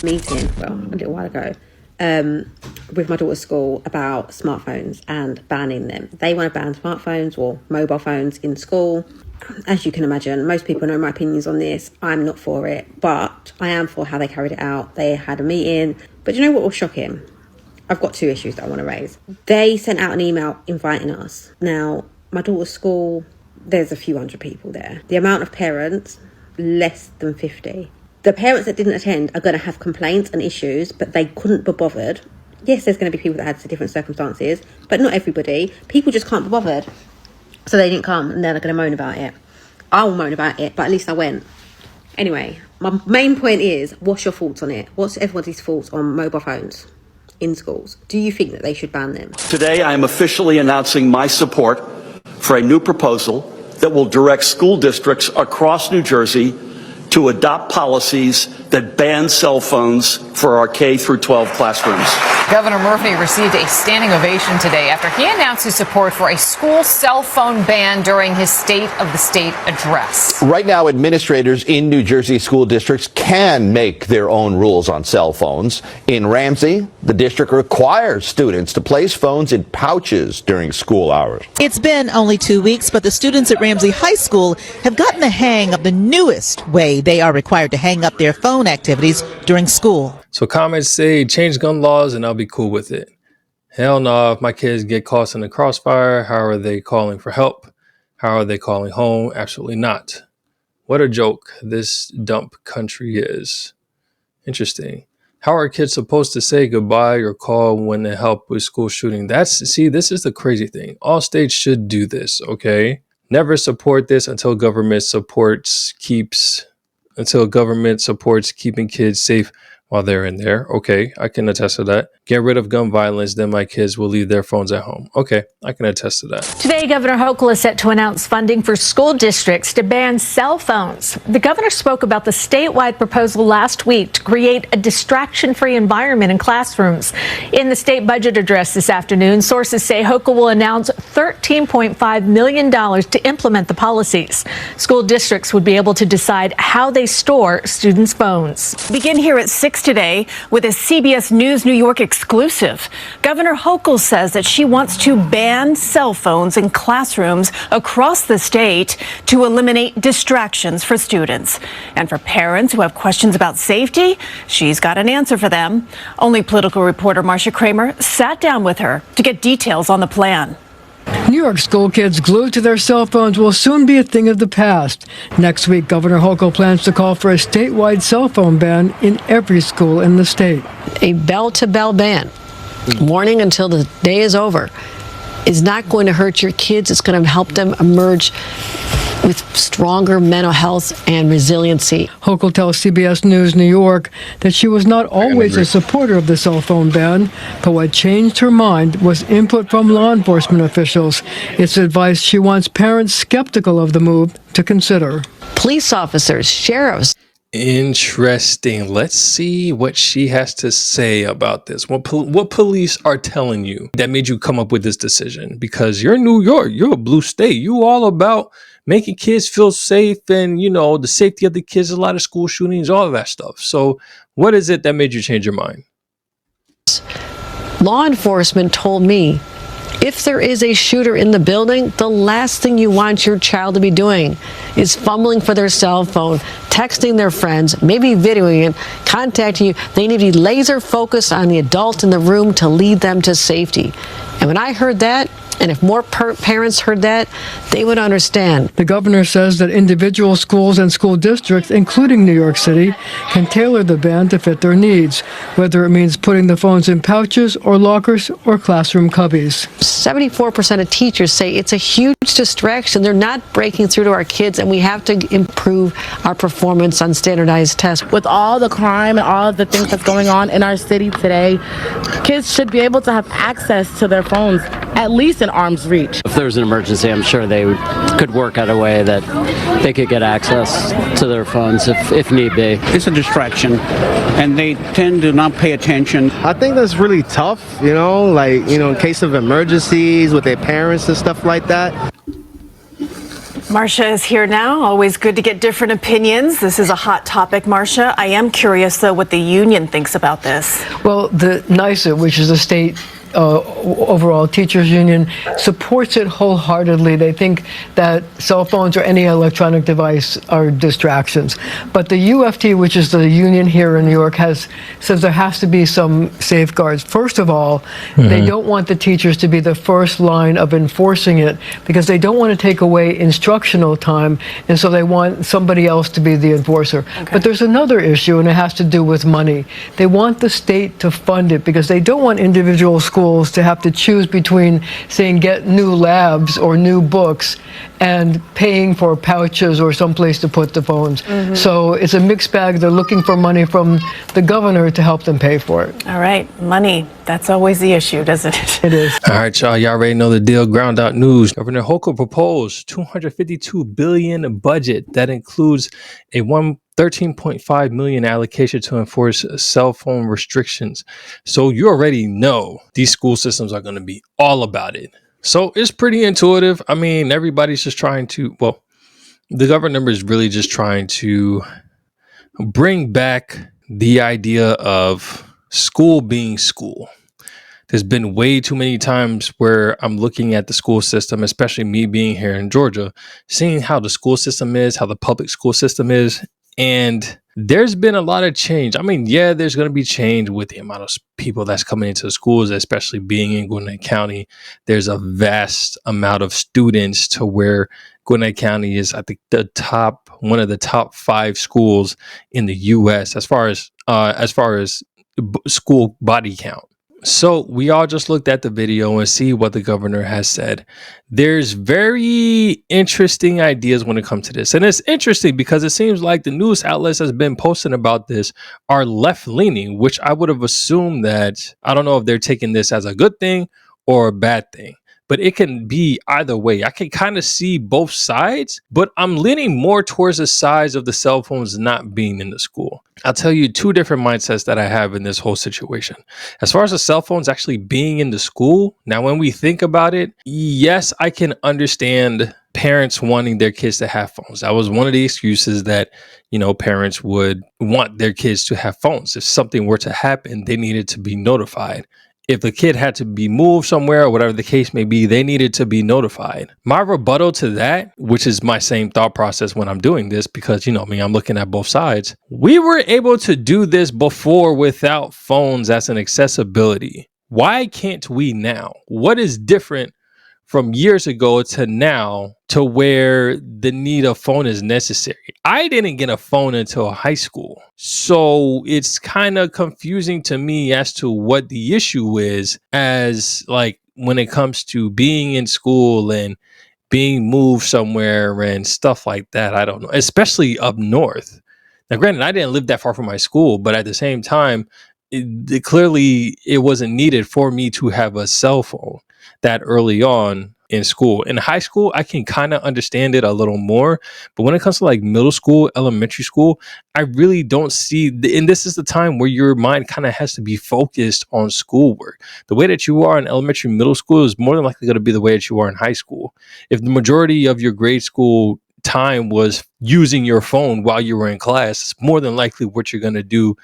meeting, well, a little while ago, with my daughter's school about smartphones and banning them. They want to ban smartphones or mobile phones in school. As you can imagine, most people know my opinions on this. I'm not for it, but I am for how they carried it out. They had a meeting, but you know what was shocking? I've got two issues that I want to raise. They sent out an email inviting us. Now, my daughter's school, there's a few hundred people there. The amount of parents, less than 50. The parents that didn't attend are going to have complaints and issues, but they couldn't be bothered. Yes, there's going to be people that had different circumstances, but not everybody. People just can't be bothered. So they didn't come, and they're going to moan about it. I'll moan about it, but at least I went. Anyway, my main point is, what's your thoughts on it? What's everybody's thoughts on mobile phones in schools? Do you think that they should ban them? Today, I am officially announcing my support for a new proposal that will direct school districts across New Jersey to adopt policies that ban cell phones for our K through 12 classrooms. Governor Murphy received a standing ovation today after he announced his support for a school cell phone ban during his State of the State address. Right now, administrators in New Jersey school districts can make their own rules on cell phones. In Ramsey, the district requires students to place phones in pouches during school hours. It's been only 2 weeks, but the students at Ramsey High School have gotten the hang of the newest way they are required to hang up their phone activities during school. So comments say change gun laws and I'll be cool with it. Hell no, if my kids get caught in the crossfire, how are they calling for help? How are they calling home? Absolutely not. What a joke this dump country is. Interesting. How are kids supposed to say goodbye or call when they help with school shooting? This is the crazy thing. All states should do this, okay? Never support this until government supports keeping kids safe while they're in there. Okay, I can attest to that. Get rid of gun violence, then my kids will leave their phones at home. Okay, I can attest to that. Today, Governor Hochul is set to announce funding for school districts to ban cell phones. The governor spoke about the statewide proposal last week to create a distraction-free environment in classrooms. In the state budget address this afternoon, sources say Hochul will announce $13.5 million to implement the policies. School districts would be able to decide how they store students' phones. Begin here at 6 today with a CBS News New York exclusive. Governor Hochul says that she wants to ban cell phones in classrooms across the state to eliminate distractions for students. And for parents who have questions about safety, she's got an answer for them. Only political reporter Marcia Kramer sat down with her to get details on the plan. New York school kids glued to their cell phones will soon be a thing of the past. Next week, Governor Hochul plans to call for a statewide cell phone ban in every school in the state. A bell-to-bell ban, warning until the day is over, is not going to hurt your kids. It's going to help them emerge with stronger mental health and resiliency. Hochul tells CBS News New York that she was not always a supporter of the cell phone ban, but what changed her mind was input from law enforcement officials. It's advice she wants parents skeptical of the move to consider. Police officers, sheriffs. Interesting. Let's see what she has to say about this. What police are telling you that made you come up with this decision? Because you're New York, you're a blue state. You all about making kids feel safe and, the safety of the kids, a lot of school shootings, all of that stuff. So what is it that made you change your mind? Law enforcement told me if there is a shooter in the building, the last thing you want your child to be doing is fumbling for their cell phone, texting their friends, maybe videoing it, contacting you. They need to be laser focused on the adult in the room to lead them to safety. And when I heard that, and if more parents heard that, they would understand. The governor says that individual schools and school districts, including New York City, can tailor the ban to fit their needs, whether it means putting the phones in pouches or lockers or classroom cubbies. 74% of teachers say it's a huge distraction. They're not breaking through to our kids, and we have to improve our performance on standardized tests. With all the crime and all of the things that's going on in our city today, kids should be able to have access to their phones, at least in arm's reach. If there's an emergency, I'm sure they could work out a way that they could get access to their phones if need be. It's a distraction, and they tend to not pay attention. I think that's really tough, in case of emergencies with their parents and stuff like that. Marcia is here now. Always good to get different opinions. This is a hot topic, Marcia. I am curious, though, what the union thinks about this. Well, the NYSA, which is the state overall teachers union, supports it wholeheartedly. They think that cell phones or any electronic device are distractions. But the UFT, which is the union here in New York, says there has to be some safeguards. First of all, they don't want the teachers to be the first line of enforcing it because they don't want to take away instructional time, and so they want somebody else to be the enforcer. Okay. But there's another issue, and it has to do with money. They want the state to fund it because they don't want individual schools to have to choose between saying get new labs or new books and paying for pouches or someplace to put the phones. So it's a mixed bag. They're looking for money from the governor to help them pay for it. All right, money. That's always the issue, doesn't it? It is. All right, y'all already know the deal. Ground Out News. Governor Hochul proposed $252 billion budget that includes a $13.5 million allocation to enforce cell phone restrictions. So you already know these school systems are going to be all about it. So it's pretty intuitive. I mean, everybody's just trying to, well, the governor is really just trying to bring back the idea of school being school. There's been way too many times where I'm looking at the school system, especially me being here in Georgia, seeing how the school system is, how the public school system is. And there's been a lot of change. I mean, yeah, there's going to be change with the amount of people that's coming into the schools, especially being in Gwinnett County. There's a vast amount of students to where Gwinnett County is, I think, one of the top 5 schools in the U.S. as far as school body count. So we all just looked at the video and see what the governor has said. There's very interesting ideas when it comes to this. And it's interesting because it seems like the news outlets that's been posting about this are left leaning, which I would have assumed that, I don't know if they're taking this as a good thing or a bad thing. But it can be either way. I can kind of see both sides, but I'm leaning more towards the sides of the cell phones not being in the school. I'll tell you 2 different mindsets that I have in this whole situation. As far as the cell phones actually being in the school, now when we think about it, yes, I can understand parents wanting their kids to have phones. That was one of the excuses that, parents would want their kids to have phones. If something were to happen, they needed to be notified. If the kid had to be moved somewhere or whatever the case may be, they needed to be notified. My rebuttal to that, which is my same thought process when I'm doing this, because, I'm looking at both sides. We were able to do this before without phones as an accessibility. Why can't we now? What is different from years ago to now to where the need of phone is necessary? I didn't get a phone until high school. So it's kind of confusing to me as to what the issue is as like when it comes to being in school and being moved somewhere and stuff like that. I don't know, especially up north. Now, granted, I didn't live that far from my school, but at the same time, clearly it wasn't needed for me to have a cell phone that early on in school. In high school, I can kind of understand it a little more, but when it comes to like middle school, elementary school, I really don't see, and this is the time where your mind kind of has to be focused on schoolwork. The way that you are in elementary, middle school is more than likely going to be the way that you are in high school. If the majority of your grade school time was using your phone while you were in class, it's more than likely what you're going to do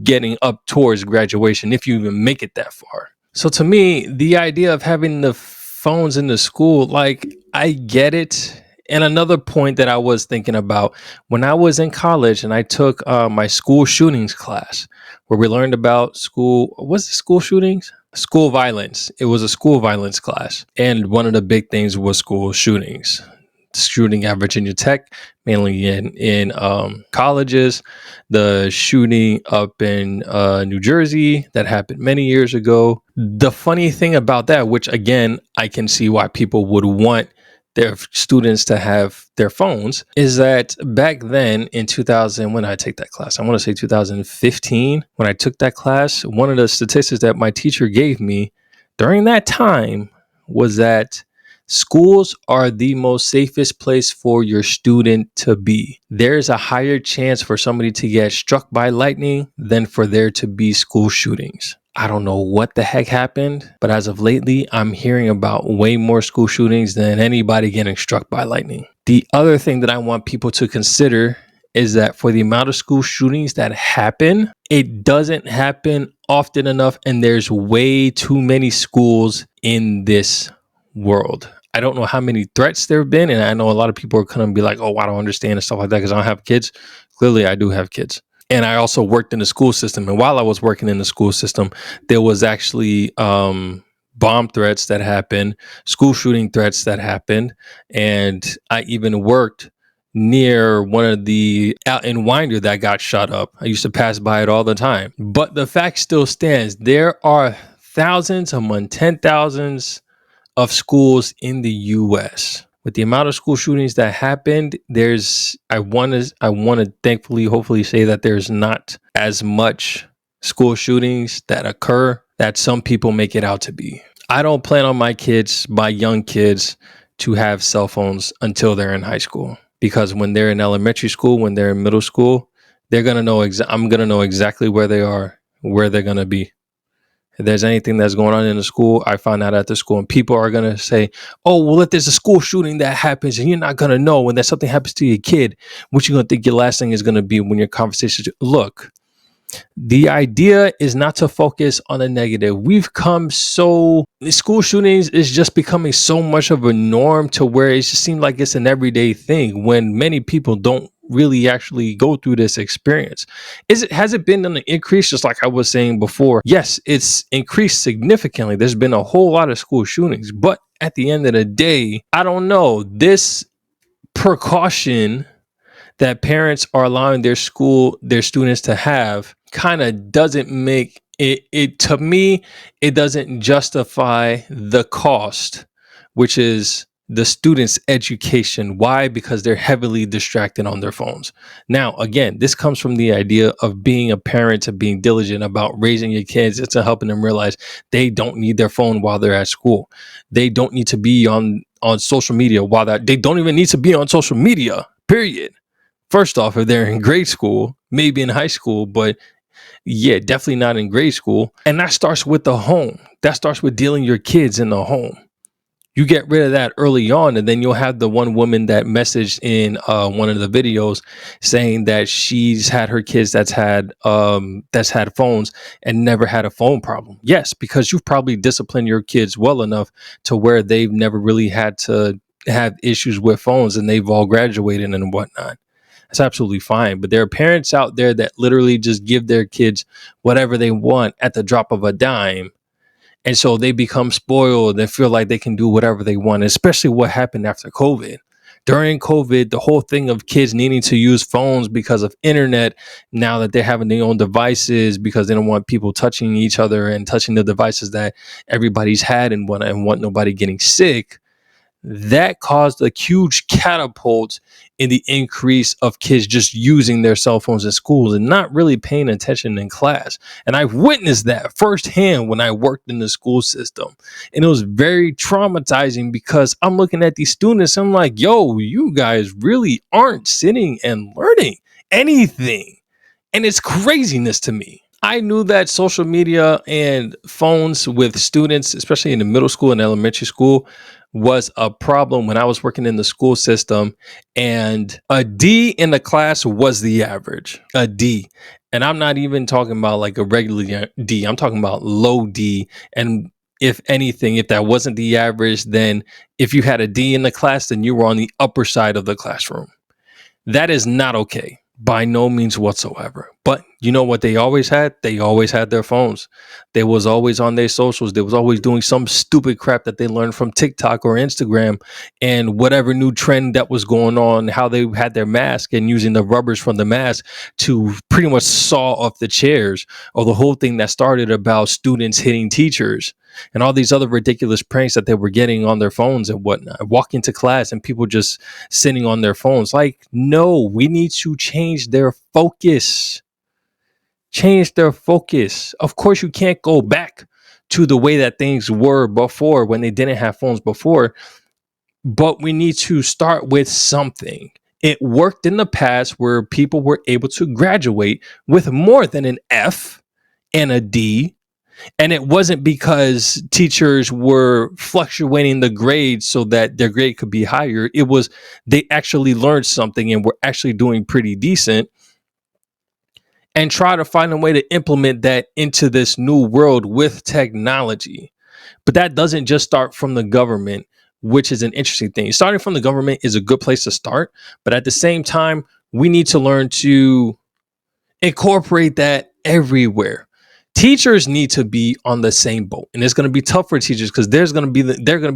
getting up towards graduation, if you even make it that far. So to me, the idea of having the phones in the school, like, I get it. And another point that I was thinking about when I was in college and I took my school shootings class where we learned about school shootings? School violence. It was a school violence class. And one of the big things was school shootings. Shooting at Virginia Tech, mainly in colleges, the shooting up in New Jersey that happened many years ago. The funny thing about that, which again, I can see why people would want their students to have their phones, is that back then in 2000, when I take that class, I want to say 2015, when I took that class, one of the statistics that my teacher gave me during that time was that schools are the most safest place for your student to be. There's a higher chance for somebody to get struck by lightning than for there to be school shootings. I don't know what the heck happened, but as of lately, I'm hearing about way more school shootings than anybody getting struck by lightning. The other thing that I want people to consider is that for the amount of school shootings that happen, it doesn't happen often enough, and there's way too many schools in this world. I don't know how many threats there have been, and I know a lot of people are going to be like, oh, I don't understand and stuff like that because I don't have kids. Clearly, I do have kids. And I also worked in the school system. And while I was working in the school system, there was actually bomb threats that happened, school shooting threats that happened. And I even worked near one of the out in Winder that got shot up. I used to pass by it all the time. But the fact still stands. There are thousands among 10,000s of schools in the U.S. With the amount of school shootings that happened, I want to thankfully, hopefully say that there's not as much school shootings that occur that some people make it out to be. I don't plan on my young kids, to have cell phones until they're in high school, because when they're in elementary school, when they're in middle school, they're gonna know. I'm gonna know exactly where they are, where they're gonna be. If there's anything that's going on in the school, I find out at the school, and people are going to say, oh, well, if there's a school shooting that happens and you're not going to know when that something happens to your kid, what you're going to think your last thing is going to be when your conversation. Look, the idea is not to focus on the negative. School shootings is just becoming so much of a norm to where it just seems like it's an everyday thing when many people don't really actually go through this experience. Has it been an increase? Just like I was saying before, yes, it's increased significantly. There's been a whole lot of school shootings, but at the end of the day, I don't know, this precaution that parents are allowing their students to have kind of doesn't make it to me, it doesn't justify the cost, which is the students' education. Why? Because they're heavily distracted on their phones. Now, again, this comes from the idea of being a parent, to being diligent about raising your kids. It's helping them realize they don't need their phone while they're at school. They don't need to be on social media they don't even need to be on social media, period. First off, if they're in grade school, maybe in high school, but yeah, definitely not in grade school. And that starts with the home. That starts with dealing your kids in the home. You get rid of that early on, and then you'll have the one woman that messaged in one of the videos saying that she's had her kids that's had phones and never had a phone problem. Yes, because you've probably disciplined your kids well enough to where they've never really had to have issues with phones, and they've all graduated and whatnot. That's absolutely fine. But there are parents out there that literally just give their kids whatever they want at the drop of a dime. And so they become spoiled and feel like they can do whatever they want, especially what happened after COVID. During COVID, the whole thing of kids needing to use phones because of internet, now that they're having their own devices because they don't want people touching each other and touching the devices that everybody's had and want nobody getting sick, that caused a huge catapult in the increase of kids just using their cell phones in schools and not really paying attention in class. And I've witnessed that firsthand when I worked in the school system. And it was very traumatizing because I'm looking at these students, I'm like, yo, you guys really aren't sitting and learning anything. And it's craziness to me. I knew that social media and phones with students, especially in the middle school and elementary school, was a problem when I was working in the school system, and a D in the class was the average, a D. And I'm not even talking about like a regular D. I'm talking about low D. And if anything, if that wasn't the average, then if you had a D in the class, then you were on the upper side of the classroom. That is not okay. By no means whatsoever. But you know what they always had? They always had their phones. They was always on their socials. They was always doing some stupid crap that they learned from TikTok or Instagram and whatever new trend that was going on, how they had their mask and using the rubbers from the mask to pretty much saw off the chairs, or the whole thing that started about students hitting teachers and all these other ridiculous pranks that they were getting on their phones and whatnot. Walk into class and people just sitting on their phones. Like, no, we need to change their focus. Change their focus. Of course, you can't go back to the way that things were before when they didn't have phones before, but we need to start with something. It worked in the past where people were able to graduate with more than an F and a D. And it wasn't because teachers were fluctuating the grades so that their grade could be higher. It was they actually learned something and were actually doing pretty decent, and try to find a way to implement that into this new world with technology. But that doesn't just start from the government, which is an interesting thing. Starting from the government is a good place to start. But at the same time, we need to learn to incorporate that everywhere. Teachers need to be on the same boat, and it's going to be tough for teachers because they're going to be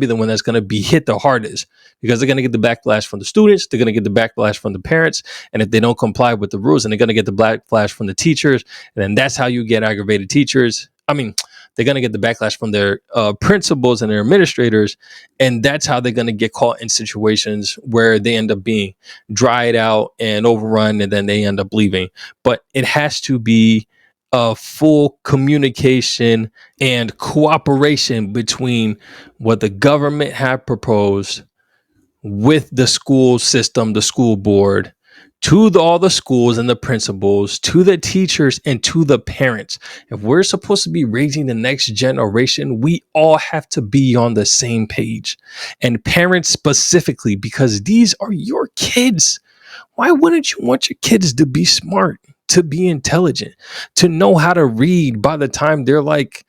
the one that's going to be hit the hardest, because they're going to get the backlash from the students, they're going to get the backlash from the parents, and if they don't comply with the rules, and they're going to get the backlash from the teachers, and then that's how you get aggravated teachers. I mean, they're going to get the backlash from their principals and their administrators, and that's how they're going to get caught in situations where they end up being dried out and overrun, and then they end up leaving. But it has to be a full communication and cooperation between what the government had proposed with the school system, the school board, to all the schools and the principals, to the teachers and to the parents. If we're supposed to be raising the next generation, we all have to be on the same page. And parents specifically, because these are your kids. Why wouldn't you want your kids to be smart, to be intelligent, to know how to read by the time they're like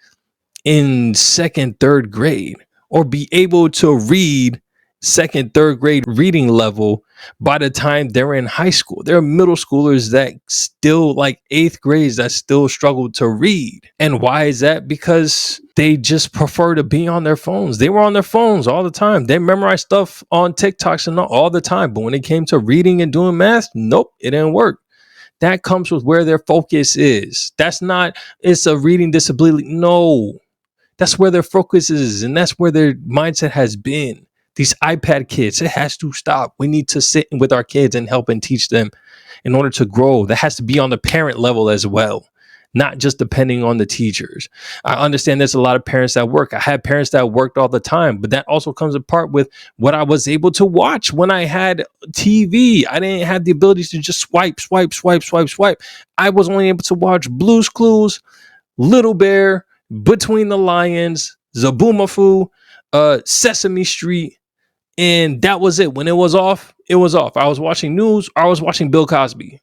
in second, third grade, or be able to read second, third grade reading level by the time they're in high school? There are middle schoolers that still, like eighth grades, that still struggle to read. And why is that? Because they just prefer to be on their phones. They were on their phones all the time. They memorized stuff on TikToks and all the time. But when it came to reading and doing math, nope, it didn't work. That comes with where their focus is. That's not, it's a reading disability. No, that's where their focus is. And that's where their mindset has been. These iPad kids, it has to stop. We need to sit with our kids and help and teach them in order to grow. That has to be on the parent level as well, not just depending on the teachers. I understand there's a lot of parents that work. I had parents that worked all the time, but that also comes apart with what I was able to watch when I had TV. I didn't have the ability to just swipe. I was only able to watch Blue's Clues, Little Bear, Between the Lions, Zaboomafoo, Sesame Street, and that was it. When it was off, it was off. I was watching news, or I was watching Bill Cosby.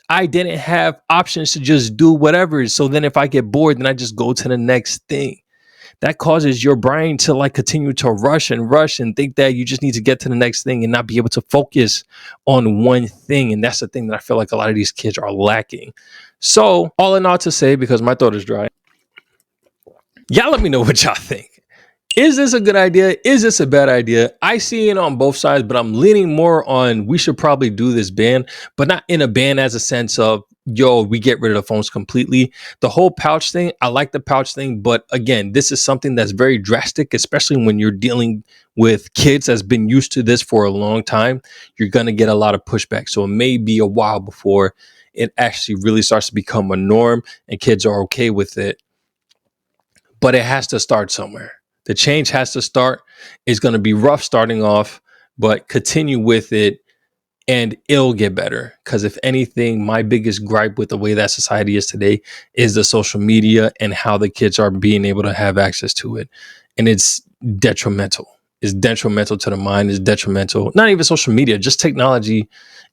I didn't have options to just do whatever. So then if I get bored, then I just go to the next thing. That causes your brain to like continue to rush and think that you just need to get to the next thing and not be able to focus on one thing. And that's the thing that I feel like a lot of these kids are lacking. So all in all to say, because my throat is dry, y'all let me know what y'all think. Is this a good idea? Is this a bad idea? I see it on both sides, but I'm leaning more on we should probably do this ban, but not in a ban as a sense of, yo, we get rid of the phones completely. The whole pouch thing, I like the pouch thing, but again, this is something that's very drastic, especially when you're dealing with kids that's been used to this for a long time. You're going to get a lot of pushback. So it may be a while before it actually really starts to become a norm and kids are okay with it, but it has to start somewhere. The change has to start. It's going to be rough starting off, but continue with it and it'll get better. Because if anything, my biggest gripe with the way that society is today is the social media and how the kids are being able to have access to it. And it's detrimental. It's detrimental to the mind. It's detrimental, not even social media, just technology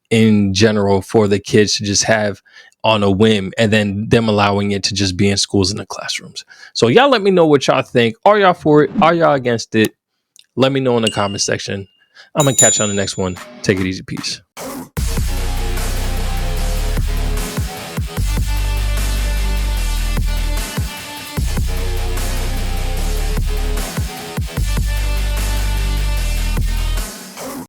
in general, for the kids to just have on a whim, and then them allowing it to just be in schools and the classrooms. So y'all let me know what y'all think. Are y'all for it? Are y'all against it? Let me know in the comment section. I'm going to catch you on the next one. Take it easy. Peace.